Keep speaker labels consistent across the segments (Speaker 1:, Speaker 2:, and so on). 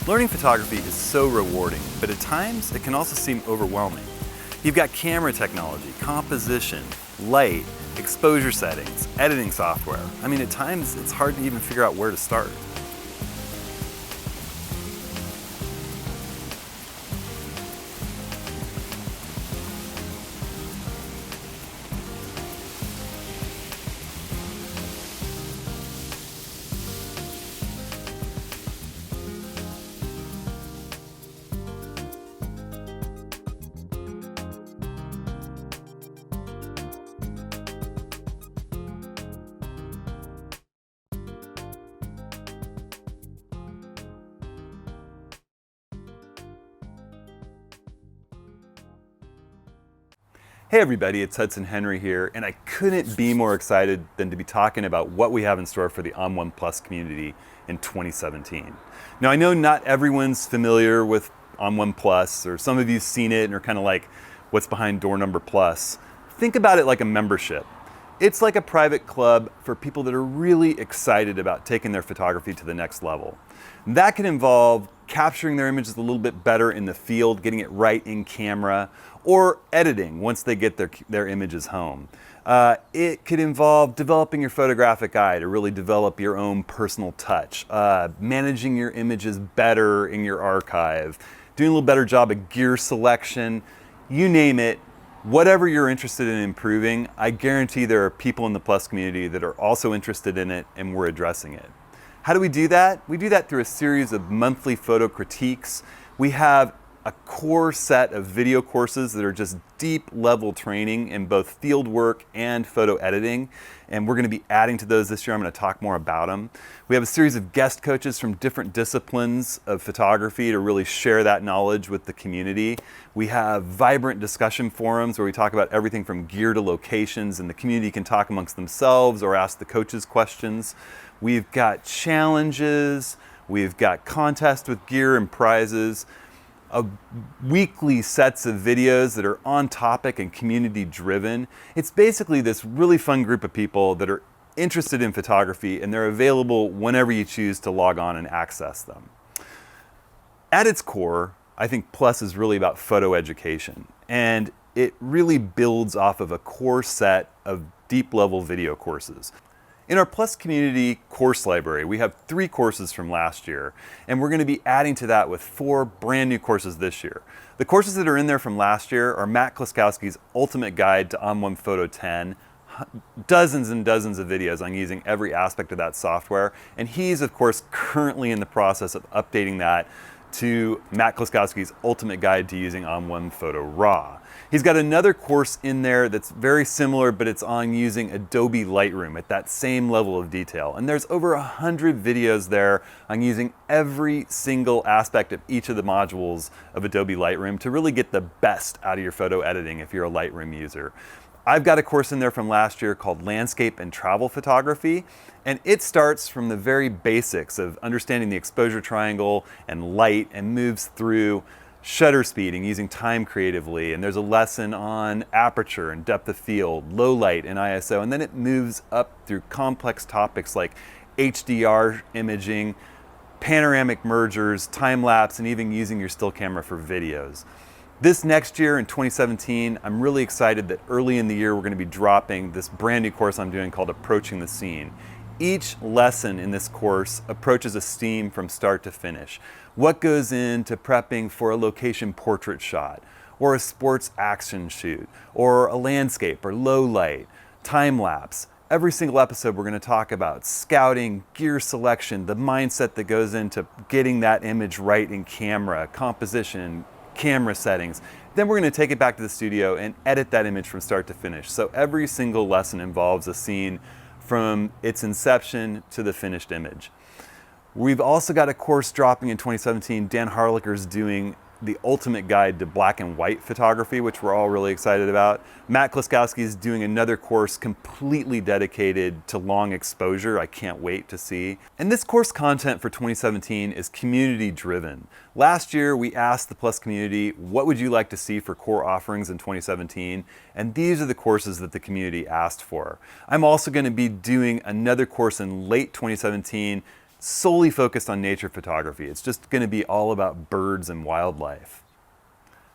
Speaker 1: Learning photography is so rewarding, but at times it can also seem overwhelming. You've got camera technology, composition, light, exposure settings, editing software. I mean, at times it's hard to even figure out where to start. Hey everybody, it's Hudson Henry here, and I couldn't be more excited than to be talking about what we have in store for the ON1 Plus community in 2017. Now I know not everyone's familiar with ON1 Plus, or some of you've seen it and are kind of like, what's behind door number plus? Think about it like a membership. It's like a private club for people that are really excited about taking their photography to the next level. That can involve capturing their images a little bit better in the field, getting it right in camera, or editing once they get their images home. It could involve developing your photographic eye to really develop your own personal touch, managing your images better in your archive, doing a little better job of gear selection, you name it. Whatever you're interested in improving, I guarantee there are people in the Plus community that are also interested in it, and we're addressing it. How do we do that? We do that through a series of monthly photo critiques. We have a core set of video courses that are just deep level training in both field work and photo editing, and we're going to be adding to those this year. I'm going to talk more about them. We have a series of guest coaches from different disciplines of photography to really share that knowledge with the community. We have vibrant discussion forums where we talk about everything from gear to locations, and the community can talk amongst themselves or ask the coaches questions. We've got challenges, we've got contests with gear and prizes, weekly sets of videos that are on topic and community driven. It's basically this really fun group of people that are interested in photography, and they're available whenever you choose to log on and access them. At its core, I think Plus is really about photo education, and it really builds off of a core set of deep level video courses. In our Plus community course library, we have 3 courses from last year, and we're going to be adding to that with 4 brand new courses this year. The courses that are in there from last year are Matt Kloskowski's Ultimate Guide to ON1 Photo 10, dozens and dozens of videos on using every aspect of that software, and he's of course currently in the process of updating that to Matt Kloskowski's Ultimate Guide to using ON1 Photo RAW. He's got another course in there that's very similar, but it's on using Adobe Lightroom at that same level of detail. And there's over 100 videos there on using every single aspect of each of the modules of Adobe Lightroom to really get the best out of your photo editing if you're a Lightroom user. I've got a course in there from last year called Landscape and Travel Photography, and it starts from the very basics of understanding the exposure triangle and light, and moves through shutter speed and using time creatively, and there's a lesson on aperture and depth of field, low light and ISO, and then it moves up through complex topics like HDR imaging, panoramic mergers, time-lapse, and even using your still camera for videos. This next year in 2017, I'm really excited that early in the year we're going to be dropping this brand new course I'm doing called Approaching the Scene. Each lesson in this course approaches a scene from start to finish. What goes into prepping for a location portrait shot, or a sports action shoot, or a landscape, or low light, time lapse. Every single episode we're going to talk about scouting, gear selection, the mindset that goes into getting that image right in camera, composition, camera settings. Then we're going to take it back to the studio and edit that image from start to finish. So every single lesson involves a scene from its inception to the finished image. We've also got a course dropping in 2017. Dan Harlicher's doing the ultimate guide to black and white photography, which we're all really excited about. Matt Kliskowski is doing another course completely dedicated to long exposure. I can't wait to see. And this course content for 2017 is community driven. Last year, we asked the Plus community, what would you like to see for core offerings in 2017? And these are the courses that the community asked for. I'm also going to be doing another course in late 2017 solely focused on nature photography. It's just going to be all about birds and wildlife.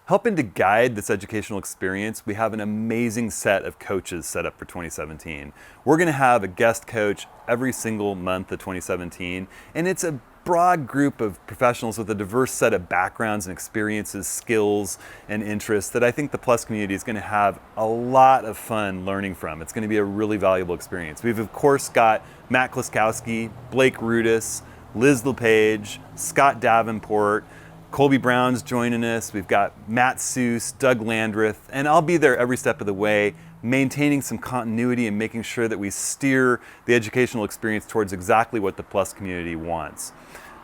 Speaker 1: Helping to guide this educational experience, we have an amazing set of coaches set up for 2017. We're going to have a guest coach every single month of 2017, and it's a broad group of professionals with a diverse set of backgrounds and experiences, skills, and interests that I think the Plus community is going to have a lot of fun learning from. It's going to be a really valuable experience. We've of course got Matt Kliskowski, Blake Rudis, Liz LePage, Scott Davenport, Colby Brown's joining us. We've got Matt Seuss, Doug Landreth, and I'll be there every step of the way, maintaining some continuity and making sure that we steer the educational experience towards exactly what the Plus community wants.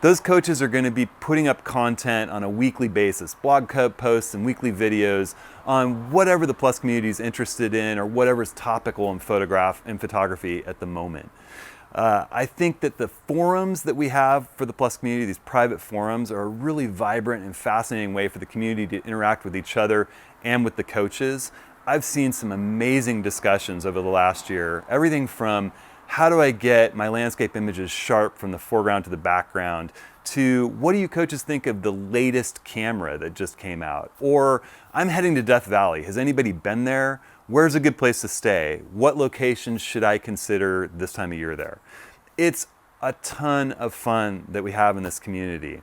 Speaker 1: Those coaches are going to be putting up content on a weekly basis, blog posts and weekly videos on whatever the Plus community is interested in or whatever's topical in photography at the moment. I think that the forums that we have for the Plus community, these private forums, are a really vibrant and fascinating way for the community to interact with each other and with the coaches. I've seen some amazing discussions over the last year, everything from how do I get my landscape images sharp from the foreground to the background, to what do you coaches think of the latest camera that just came out? Or I'm heading to Death Valley. Has anybody been there? Where's a good place to stay? What locations should I consider this time of year there? It's a ton of fun that we have in this community.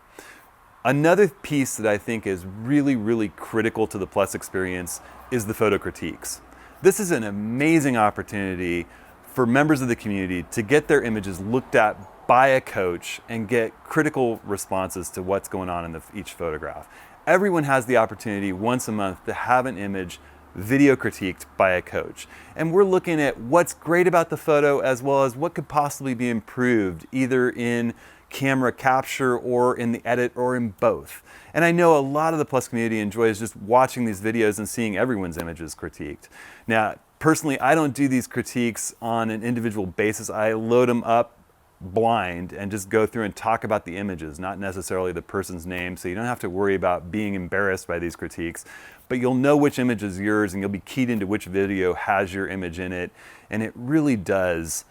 Speaker 1: Another piece that I think is really, really critical to the Plus experience is the photo critiques. This is an amazing opportunity for members of the community to get their images looked at by a coach and get critical responses to what's going on in each photograph. Everyone has the opportunity once a month to have an image video critiqued by a coach. And we're looking at what's great about the photo as well as what could possibly be improved either in camera capture or in the edit or in both. And I know a lot of the Plus community enjoys just watching these videos and seeing everyone's images critiqued. Now, personally, I don't do these critiques on an individual basis. I load them up blind and just go through and talk about the images, not necessarily the person's name, so you don't have to worry about being embarrassed by these critiques. But you'll know which image is yours and you'll be keyed into which video has your image in it. And it really does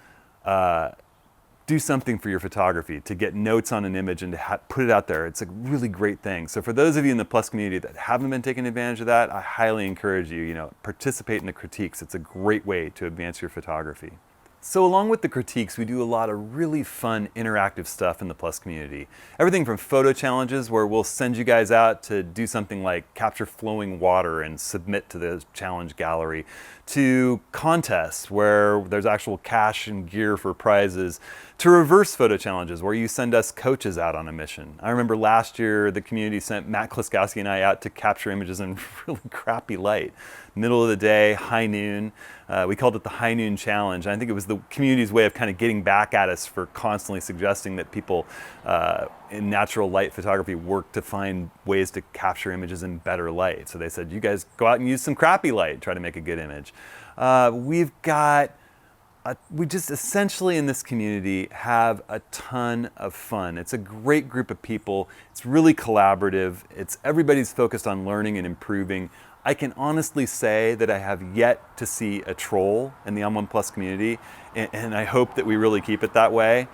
Speaker 1: do something for your photography to get notes on an image and to put it out there. It's a really great thing. So for those of you in the Plus community that haven't been taking advantage of that, I highly encourage you, participate in the critiques. It's a great way to advance your photography. So along with the critiques, we do a lot of really fun interactive stuff in the Plus community. Everything from photo challenges where we'll send you guys out to do something like capture flowing water and submit to the challenge gallery, to contests where there's actual cash and gear for prizes, to reverse photo challenges where you send us coaches out on a mission. I remember last year the community sent Matt Kliskowski and I out to capture images in really crappy light. Middle of the day, high noon. We called it the High Noon Challenge. And I think it was the community's way of kind of getting back at us for constantly suggesting that people in natural light photography work to find ways to capture images in better light. So they said, you guys go out and use some crappy light, try to make a good image. We just essentially in this community have a ton of fun. It's a great group of people. It's really collaborative. Everybody's focused on learning and improving. I can honestly say that I have yet to see a troll in the ON1 Plus community, and I hope that we really keep it that way.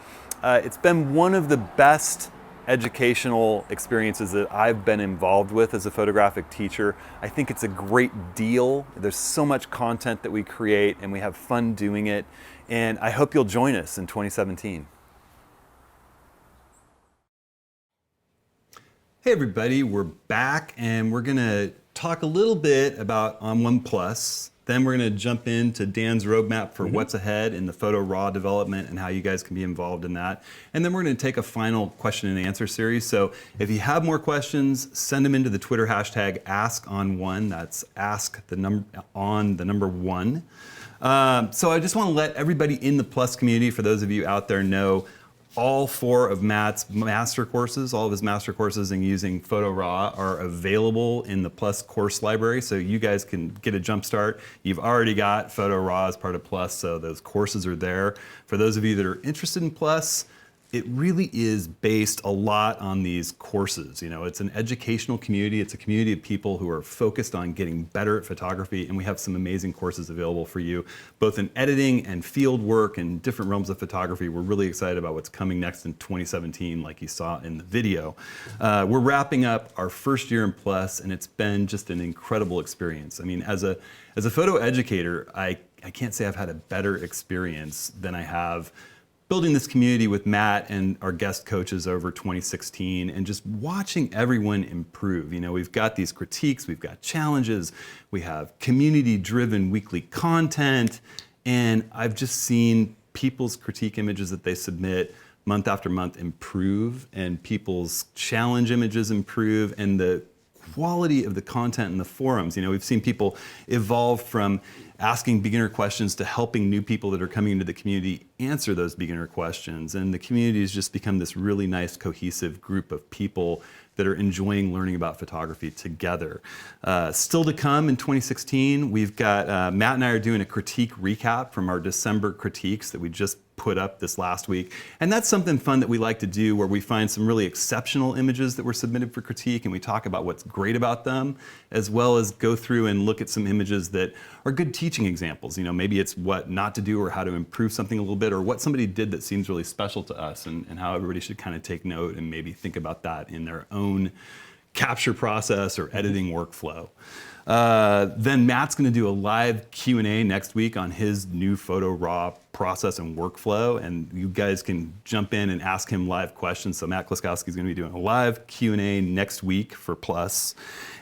Speaker 1: It's been one of the best educational experiences that I've been involved with as a photographic teacher. I think it's a great deal. There's so much content that we create and we have fun doing it, and I hope you'll join us in 2017. Hey everybody, we're back and we're gonna talk a little bit about ON1 Plus. Then we're going to jump into Dan's roadmap for what's ahead in the photo raw development and how you guys can be involved in that. And then we're going to take a final question and answer series. So if you have more questions, send them into the Twitter hashtag #ON1. That's ask the number on the number 1. So I just want to let everybody in the Plus community, for those of you out there, know All 4 of Matt's master courses, all of his master courses in using Photo Raw are available in the Plus course library, so you guys can get a jump start. You've already got Photo Raw as part of Plus, so those courses are there. For those of you that are interested in Plus, it really is based a lot on these courses. You know, it's an educational community. It's a community of people who are focused on getting better at photography, and we have some amazing courses available for you, both in editing and field work and different realms of photography. We're really excited about what's coming next in 2017, like you saw in the video. We're wrapping up our first year in Plus, and it's been just an incredible experience. I mean, as a photo educator, I can't say I've had a better experience than I have building this community with Matt and our guest coaches over 2016 and just watching everyone improve. You know, we've got these critiques, we've got challenges, we have community-driven weekly content, and I've just seen people's critique images that they submit month after month improve, and people's challenge images improve, and the quality of the content in the forums. You know, we've seen people evolve from asking beginner questions to helping new people that are coming into the community answer those beginner questions. And the community has just become this really nice, cohesive group of people that are enjoying learning about photography together. Still to come in 2016, we've got, Matt and I are doing a critique recap from our December critiques that we just put up this last week. And that's something fun that we like to do, where we find some really exceptional images that were submitted for critique and we talk about what's great about them, as well as go through and look at some images that are good teaching examples. You know, maybe it's what not to do or how to improve something a little bit, or what somebody did that seems really special to us, and how everybody should kind of take note and maybe think about that in their own capture process or editing workflow. Then Matt's going to do a live Q&A next week on his new Photo Raw process and workflow, and you guys can jump in and ask him live questions. So Matt Kloskowski is going to be doing a live Q&A next week for Plus.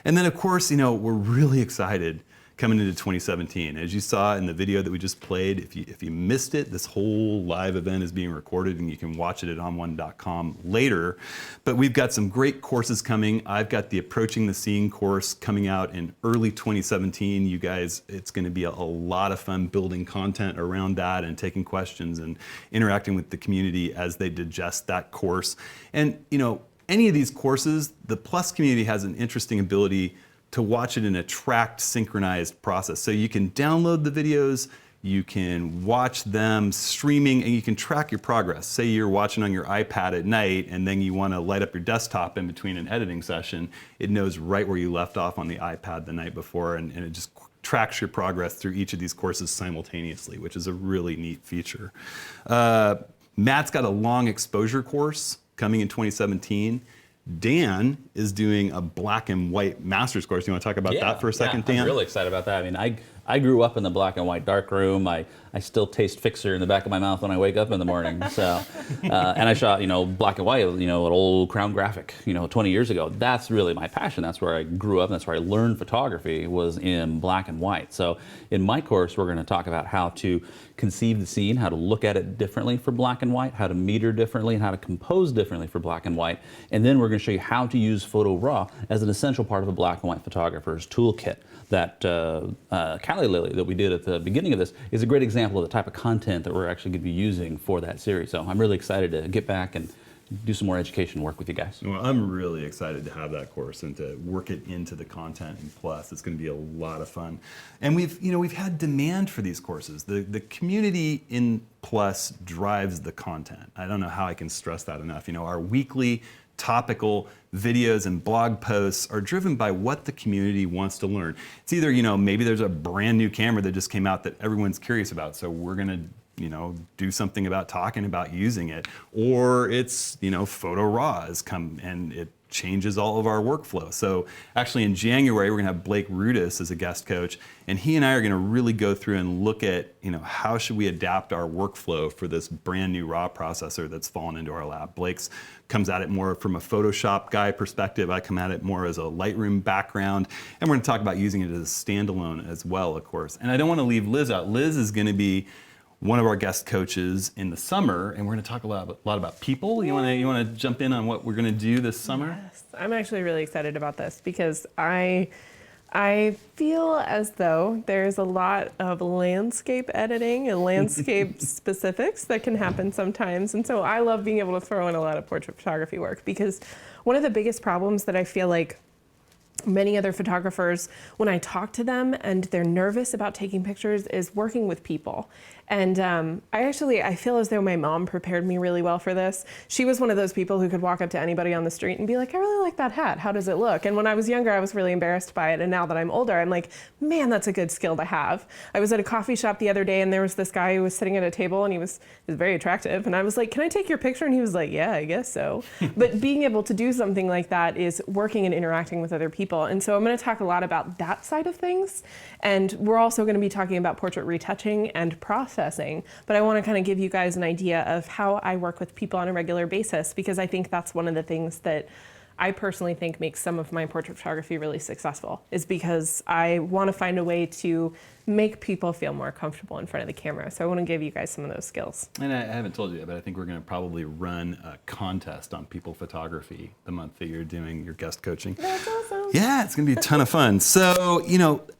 Speaker 1: And then, of course, you know, we're really excited coming into 2017. As you saw in the video that we just played, if you missed it, this whole live event is being recorded and you can watch it at on1.com later. But we've got some great courses coming. I've got the Approaching the Scene course coming out in early 2017. You guys, it's going to be a lot of fun building content around that and taking questions and interacting with the community as they digest that course. And, you know, any of these courses, the Plus community has an interesting ability to watch it in a tracked, synchronized process. So you can download the videos, you can watch them streaming, and you can track your progress. Say you're watching on your iPad at night and then you want to light up your desktop in between an editing session, it knows right where you left off on the iPad the night before, and it just tracks your progress through each of these courses simultaneously, which is a really neat feature. Matt's got a long exposure course coming in 2017. Dan is doing a black and white master's course. You want to talk about that for a second, Dan?
Speaker 2: I'm really excited about that. I mean, I grew up in the black and white dark room. I still taste Fixer in the back of my mouth when I wake up in the morning. So, and I shot, you know, black and white, you know, an old Crown Graphic, you know, 20 years ago. That's really my passion. That's where I grew up. And that's where I learned photography, was in black and white. So in my course, we're going to talk about how to conceive the scene, how to look at it differently for black and white, how to meter differently, and how to compose differently for black and white. And then we're going to show you how to use Photo Raw as an essential part of a black and white photographer's toolkit. That Cali Lily that we did at the beginning of this is a great example of the type of content that we're actually going to be using for that series. So I'm really excited to get back and do some more education work with you guys.
Speaker 1: Well, I'm really excited to have that course and to work it into the content in Plus. It's going to be a lot of fun. And we've had demand for these courses. The community in Plus drives the content. I don't know how I can stress that enough. You know, our weekly topical videos and blog posts are driven by what the community wants to learn. It's either, you know, maybe there's a brand new camera that just came out that everyone's curious about, so we're going to, you know, do something about talking about using it, or it's, you know, Photo Raw has come and it changes all of our workflow. So actually in January, we're gonna have Blake Rudis as a guest coach, and he and I are gonna really go through and look at, you know, how should we adapt our workflow for this brand new RAW processor that's fallen into our lap. Blake's comes at it more from a Photoshop guy perspective. I come at it more as a Lightroom background, and we're gonna talk about using it as a standalone as well, of course. And I don't wanna leave Liz out. Liz is gonna be one of our guest coaches in the summer, and we're going to talk a lot about people. You want to jump in on what we're going to do this summer?
Speaker 3: Yes, I'm actually really excited about this because I I feel as though there's a lot of landscape editing and landscape specifics that can happen sometimes. And so I love being able to throw in a lot of portrait photography work, because one of the biggest problems that I feel like many other photographers, when I talk to them and they're nervous about taking pictures, is working with people. And I feel as though my mom prepared me really well for this. She was one of those people who could walk up to anybody on the street and be like, I really like that hat. How does it look? And when I was younger, I was really embarrassed by it. And now that I'm older, I'm like, man, that's a good skill to have. I was at a coffee shop the other day and there was this guy who was sitting at a table and he was very attractive. And I was like, can I take your picture? And he was like, yeah, I guess so. But being able to do something like that is working and interacting with other people. And so I'm going to talk a lot about that side of things. And we're also going to be talking about portrait retouching and processing. But I want to kind of give you guys an idea of how I work with people on a regular basis, because I think that's one of the things that I personally think makes some of my portrait photography really successful, is because I want to find a way to make people feel more comfortable in front of the camera. So I want to give you guys some of those skills.
Speaker 1: And I haven't told you yet, but I think we're going to probably run a contest on people photography the month that you're doing your guest coaching.
Speaker 3: That's awesome.
Speaker 1: Yeah, it's going to be a ton of fun. So,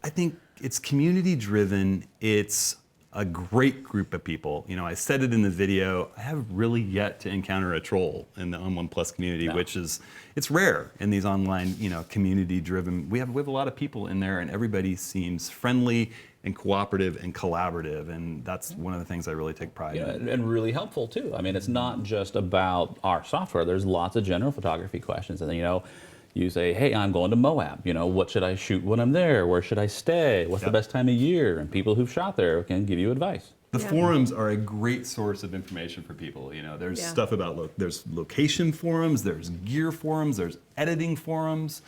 Speaker 1: I think it's community driven. It's a great group of people. I said it in the video, I have really yet to encounter a troll in the ON1 Plus community, which is, it's rare in these online, community driven. We have a lot of people in there and everybody seems friendly and cooperative and collaborative. And that's one of the things I really take pride in.
Speaker 2: And really helpful too. I mean, it's not just about our software. There's lots of general photography questions. And then, you say, hey, I'm going to Moab. What should I shoot when I'm there? Where should I stay? What's the best time of year? And people who've shot there can give you advice.
Speaker 1: The forums are a great source of information for people. There's stuff about, there's location forums, there's gear forums, there's editing forums,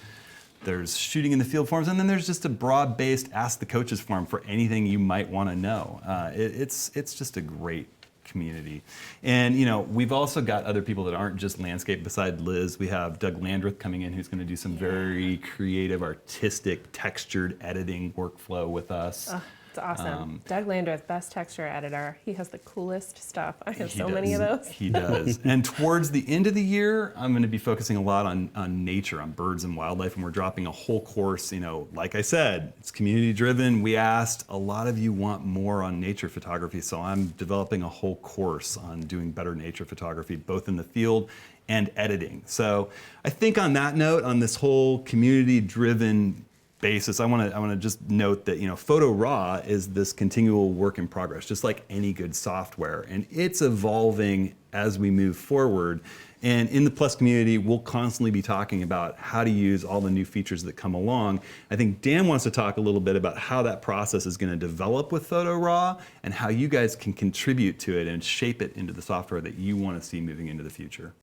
Speaker 1: there's shooting in the field forums, and then there's just a broad-based Ask the Coaches forum for anything you might want to know. It's just a great community. And we've also got other people that aren't just landscape beside Liz. We have Doug Landreth coming in, who's going to do some very creative, artistic, textured editing workflow with us.
Speaker 3: It's awesome. Doug Landreth, best texture editor. He has the coolest stuff. I have so many of those.
Speaker 1: He does. And towards the end of the year, I'm going to be focusing a lot on nature, on birds and wildlife, and we're dropping a whole course. Like I said, it's community driven. We asked, a lot of you want more on nature photography, so I'm developing a whole course on doing better nature photography, both in the field and editing. So I think on that note, on this whole community driven basis, I want to just note that Photo Raw is this continual work in progress, just like any good software, and it's evolving as we move forward. And in the Plus community, we'll constantly be talking about how to use all the new features that come along. I think Dan wants to talk a little bit about how that process is going to develop with Photo Raw and how you guys can contribute to it and shape it into the software that you want to see moving into the future.